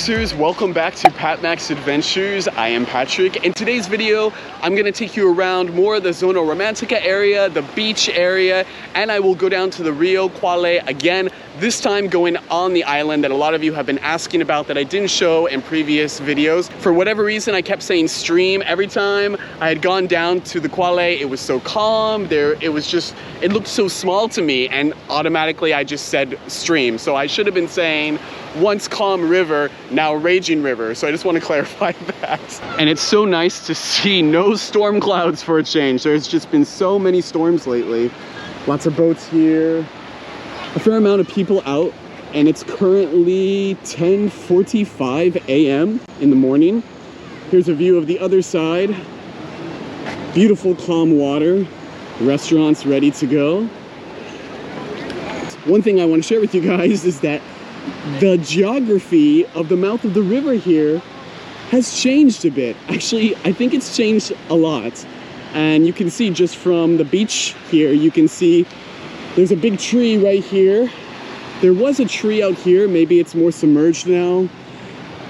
Patmaxers, welcome back to Patmax Adventures. I am Patrick. In today's video, I'm going to take you around more of the Zona Romantica area, the beach area, and I will go down to the Rio Cuale again, this time going on the island that a lot of you have been asking about that I didn't show in previous videos. For whatever reason, I kept saying stream every time I had gone down to the Cuale. It was so calm there. It looked so small to me, and automatically I just said stream. So I should have been saying once calm river, now raging river. So I just want to clarify that. And it's so nice to see no storm clouds for a change. There's just been so many storms lately. Lots of boats here, a fair amount of people out, and it's currently 10:45 a.m. in the morning. Here's a view of the other side. Beautiful calm water, restaurants ready to go. One thing I want to share with you guys is that the geography of the mouth of the river here has changed a bit. Actually, I think it's changed a lot. And you can see just from the beach here, you can see there's a big tree right here. There was a tree out here, maybe it's more submerged now,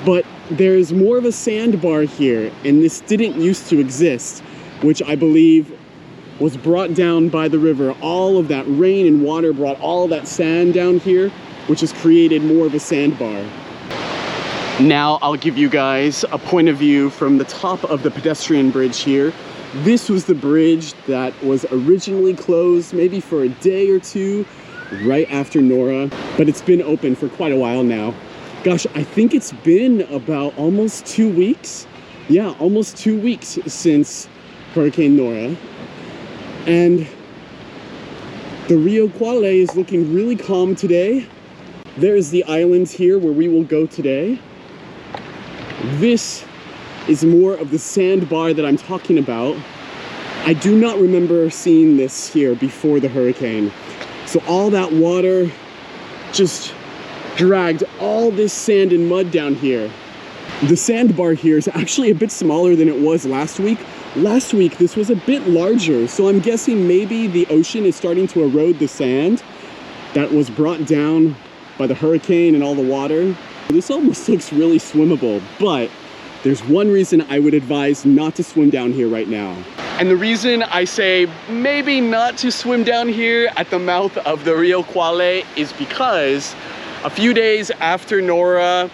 but there's more of a sandbar here, and this didn't used to exist, which I believe was brought down by the river. All of that rain and water brought all of that sand down here, which has created more of a sandbar. Now I'll give you guys a point of view from the top of the pedestrian bridge here. This was the bridge that was originally closed maybe for a day or two right after Nora, but it's been open for quite a while now. Gosh, I think it's been about almost 2 weeks. Yeah, almost 2 weeks since Hurricane Nora. And the Rio Cuale is looking really calm today. There's the islands here where we will go today. This is more of the sandbar that I'm talking about. I do not remember seeing this here before the hurricane. So all that water just dragged all this sand and mud down here. The sandbar here is actually a bit smaller than it was last week. Last week, this was a bit larger, so I'm guessing maybe the ocean is starting to erode the sand that was brought down by the hurricane and all the water. This almost looks really swimmable, but there's one reason I would advise not to swim down here right now. And the reason I say maybe not to swim down here at the mouth of the Rio Cuale is because a few days after Nora,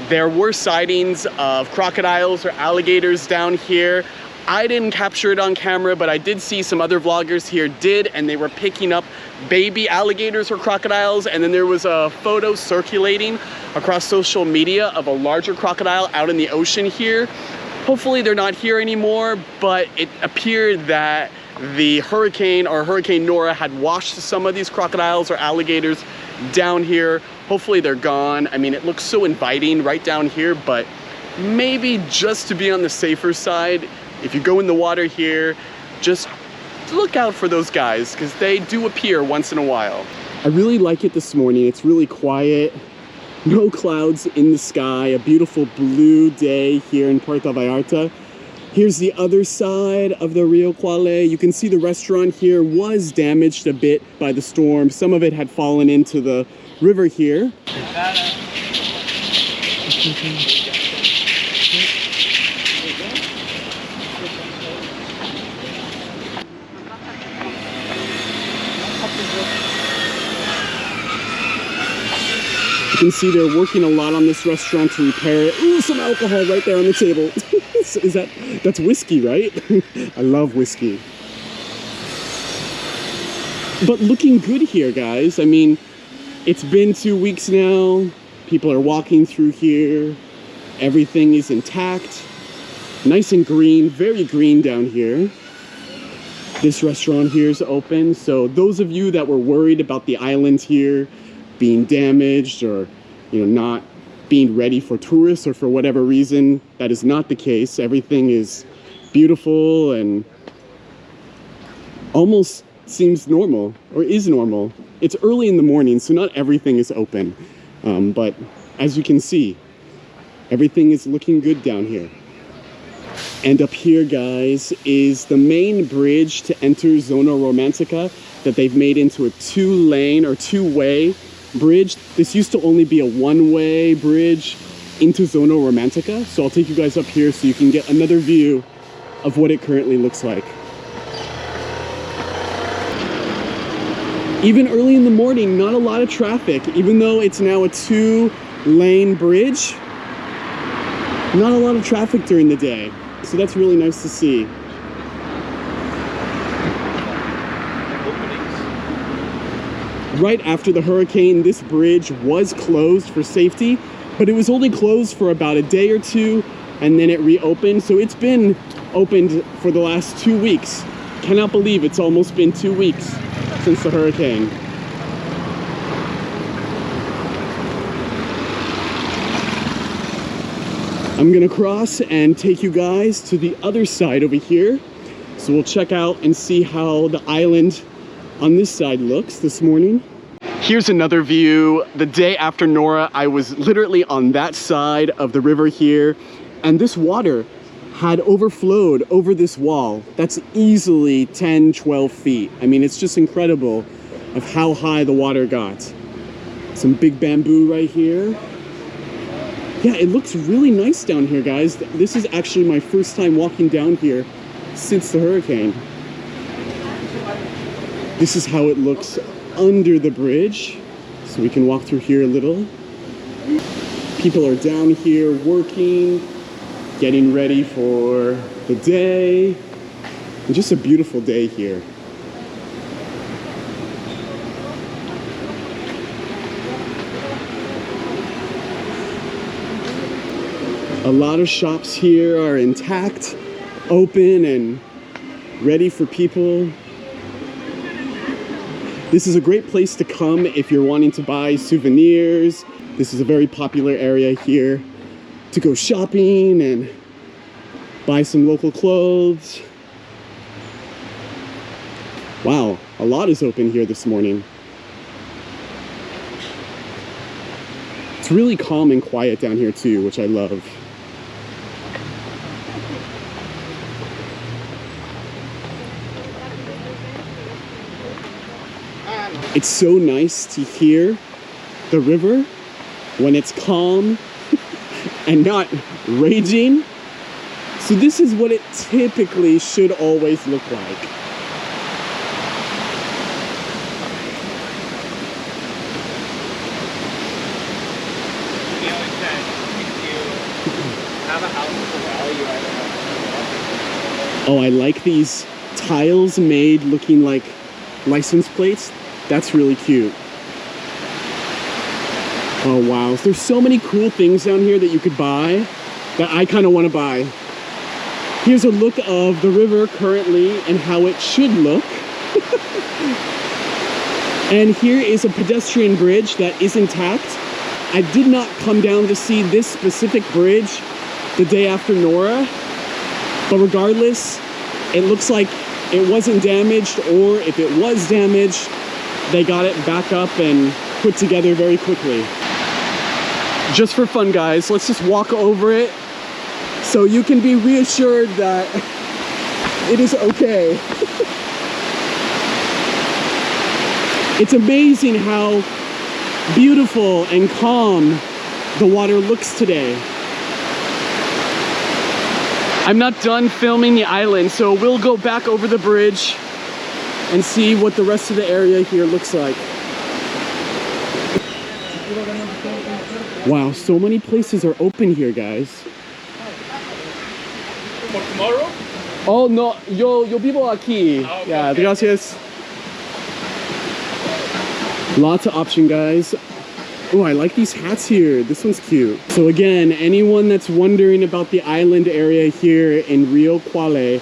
there were sightings of crocodiles or alligators down here. I didn't capture it on camera, but I did see some other vloggers here did, and they were picking up baby alligators or crocodiles, and then there was a photo circulating across social media of a larger crocodile out in the ocean here. Hopefully they're not here anymore, but it appeared that the hurricane or Hurricane Nora had washed some of these crocodiles or alligators down here. Hopefully they're gone. I mean, it looks so inviting right down here, but maybe just to be on the safer side, if you go in the water here, just look out for those guys because they do appear once in a while. I really like it this morning. It's really quiet. No clouds in the sky. A beautiful blue day here in Puerto Vallarta. Here's the other side of the Rio Cuale. You can see the restaurant here was damaged a bit by the storm. Some of it had fallen into the river here. You can see they're working a lot on this restaurant to repair it. Ooh, some alcohol right there on the table. That's whiskey, right? I love whiskey. But looking good here, guys. I mean, it's been 2 weeks now. People are walking through here. Everything is intact. Nice and green, very green down here. This restaurant here is open. So those of you that were worried about the island here being damaged or, you know, not being ready for tourists or for whatever reason, that is not the case. Everything is beautiful and almost seems normal or is normal. It's early in the morning, so not everything is open. But as you can see, everything is looking good down here. And up here, guys, is the main bridge to enter Zona Romantica that they've made into a two-lane or two-way bridge. This used to only be a one-way bridge into Zona Romantica. So I'll take you guys up here so you can get another view of what it currently looks like. Even early in the morning, not a lot of traffic, even though it's now a 2-lane bridge. Not a lot of traffic during the day. So that's really nice to see. Right after the hurricane, this bridge was closed for safety, but it was only closed for about a day or two, and then it reopened. So it's been opened for the last 2 weeks. Cannot believe it's almost been 2 weeks since the hurricane. I'm gonna cross and take you guys to the other side over here. So we'll check out and see how the island on this side looks this morning. Here's another view. The day after Nora, I was literally on that side of the river here, and this water had overflowed over this wall. That's easily 10, 12 feet. I mean, it's just incredible of how high the water got. Some big bamboo right here. Yeah, it looks really nice down here, guys. This is actually my first time walking down here since the hurricane. This is how it looks under the bridge. So we can walk through here a little. People are down here working, getting ready for the day. And just a beautiful day here. A lot of shops here are intact, open, and ready for people. This is a great place to come if you're wanting to buy souvenirs. This is a very popular area here to go shopping and buy some local clothes. Wow, a lot is open here this morning. It's really calm and quiet down here too, which I love. It's so nice to hear the river when it's calm and not raging. So this is what it typically should always look like. Oh, I like these tiles made looking like license plates. That's really cute. Oh wow, there's so many cool things down here that you could buy that I kind of want to buy. Here's a look of the river currently and how it should look. And here is a pedestrian bridge that is intact. I did not come down to see this specific bridge the day after Nora, but regardless, it looks like it wasn't damaged, or if it was damaged, they got it back up and put together very quickly. Just for fun, guys, let's just walk over it so you can be reassured that it is okay. It's amazing how beautiful and calm the water looks today. I'm not done filming the island, so we'll go back over the bridge and see what the rest of the area here looks like. Wow, so many places are open here, guys. For tomorrow? Oh no, yo vivo aquí. Oh, okay, Yeah, okay. gracias. Lots of option, guys. Oh, I like these hats here. This one's cute. So again, anyone that's wondering about the island area here in Rio Cuale,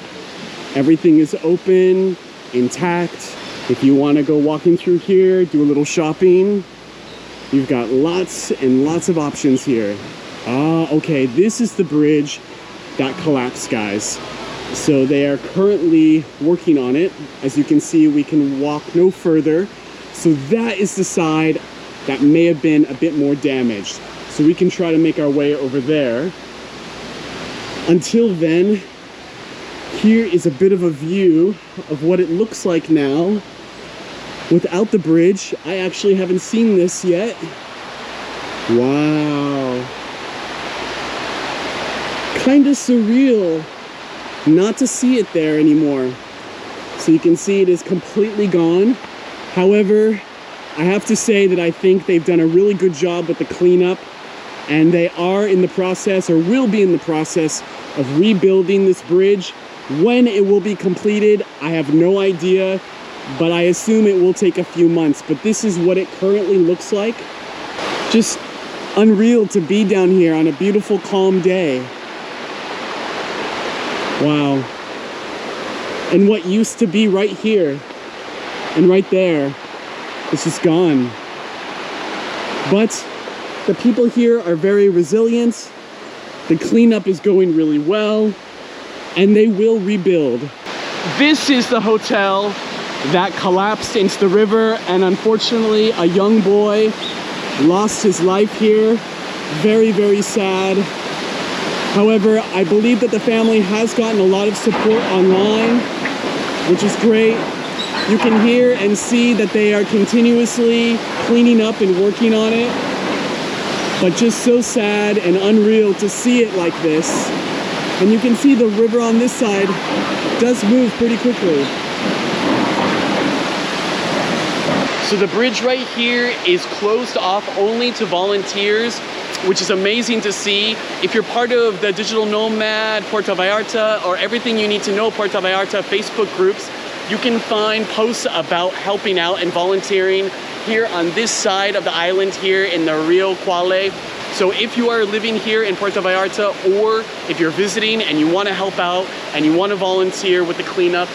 everything is open, intact. If you want to go walking through here, do a little shopping, you've got lots and lots of options here. Ah, okay, this is the bridge that collapsed, guys. So they are currently working on it. As you can see, we can walk no further. So that is the side that may have been a bit more damaged. So we can try to make our way over there. Until then, here is a bit of a view of what it looks like now without the bridge. I actually haven't seen this yet. Wow. kind of surreal not to see it there anymore. So you can see it is completely gone. However, I have to say that I think they've done a really good job with the cleanup, and they are in the process, or will be in the process, of rebuilding this bridge. When it will be completed, I have no idea, but I assume it will take a few months. But this is what it currently looks like. Just unreal to be down here on a beautiful, calm day. Wow. And what used to be right here and right there, it's just gone. But the people here are very resilient. The cleanup is going really well, and they will rebuild. This is the hotel that collapsed into the river, and unfortunately a young boy lost his life here. Very, very sad. However, I believe that the family has gotten a lot of support online, which is great. You can hear and see that they are continuously cleaning up and working on it. But just so sad and unreal to see it like this. And you can see the river on this side does move pretty quickly. So the bridge right here is closed off only to volunteers, which is amazing to see. If you're part of the Digital Nomad Puerto Vallarta, or Everything You Need to Know Puerto Vallarta Facebook groups, you can find posts about helping out and volunteering here on this side of the island here in the Rio Cuale. So if you are living here in Puerto Vallarta, or if you're visiting and you want to help out and you want to volunteer with the cleanup,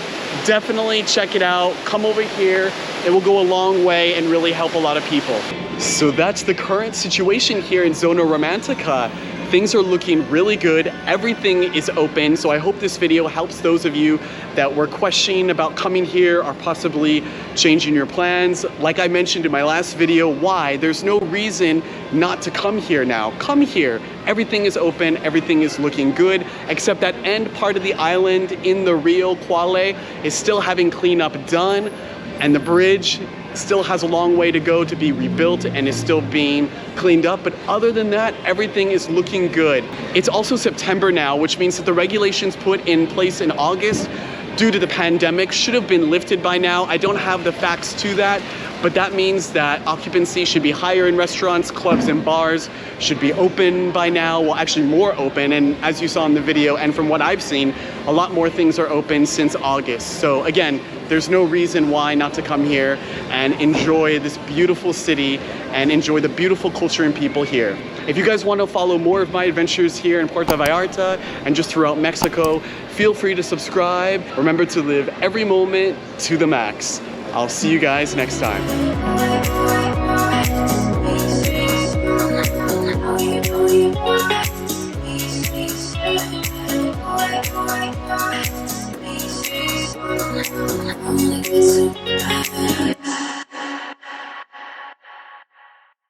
definitely check it out. Come over here. It will go a long way and really help a lot of people. So that's the current situation here in Zona Romantica. Things are looking really good. Everything is open. So I hope this video helps those of you that were questioning about coming here or possibly changing your plans. Like I mentioned in my last video, why? There's no reason not to come here now. Come here. Everything is open. Everything is looking good, except that end part of the island in the Rio Cuale is still having cleanup done, and the bridge still has a long way to go to be rebuilt and is still being cleaned up. But other than that, everything is looking good. It's also September now, which means that the regulations put in place in August due to the pandemic should have been lifted by now. I don't have the facts to that, but that means that occupancy should be higher in restaurants, clubs, and bars should be open by now. Well, actually more open. And as you saw in the video, and from what I've seen, a lot more things are open since August. So again, there's no reason why not to come here and enjoy this beautiful city and enjoy the beautiful culture and people here. If you guys want to follow more of my adventures here in Puerto Vallarta and just throughout Mexico, feel free to subscribe. Remember to live every moment to the max. I'll see you guys next time.